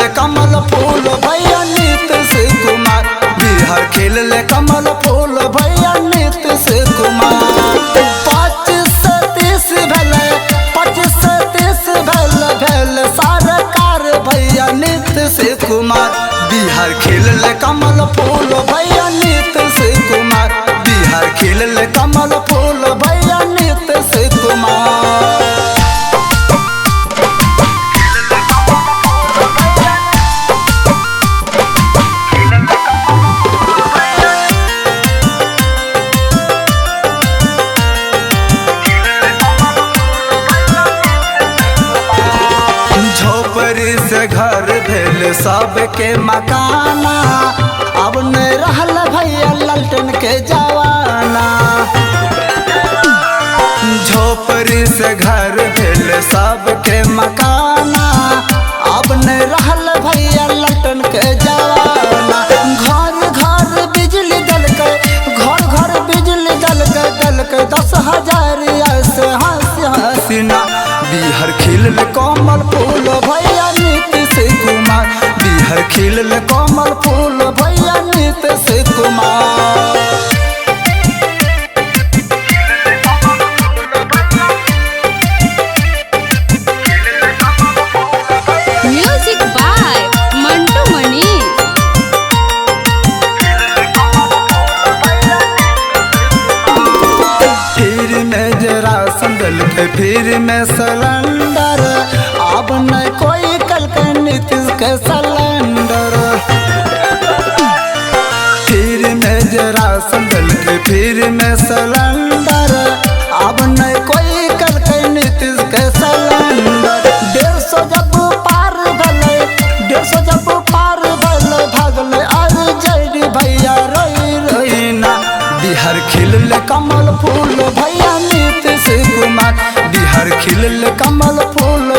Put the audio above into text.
ले कमल फूल भैया नीतीश कुमार। बिहार खेल ले कमल फूल भैया नीतीश कुमार। 25 से 30 भेल, 25 से 30 भेल सरकार भैया नीतीश कुमार। बिहार खेल ले कमल फूल भैया नीतीश कुमार। बिहार खेल ले कमल फूल भैया नीतीश कुमार। झोपड़ी से घर भेल सबके मकाना, अब नहीं रहल भैया ललटन के जवाना। झोपड़ी से घर भेल सबके मकाना, अब नहीं रहल भैया ललटन के जवाना। घर घर बिजली दलके, घर घर बिजली दलके 10,000 ऐसे हंसी हसीना। बिहार खिल कमल फूल भैया नीतीश कुमार। बिहार खिल कमल फूल भैया नीतीश कुमार। Music by Mantu Manish. फिर में जरा संदल के फिर में सिलेंडर, अब न कोई कल के नीतीश के सिलेंडर। फिर में जरा संदल के फिर में सिलेंडर, अब न कोई कल के नीतीश के सिलेंडर। 150 जब पार भले, 150 जब पार भले भागले अरे जय भैया रोई रोई ना। बिहार खिल कमल फूल भैया नीतीश कुमार। बिहार खिल कमल फूल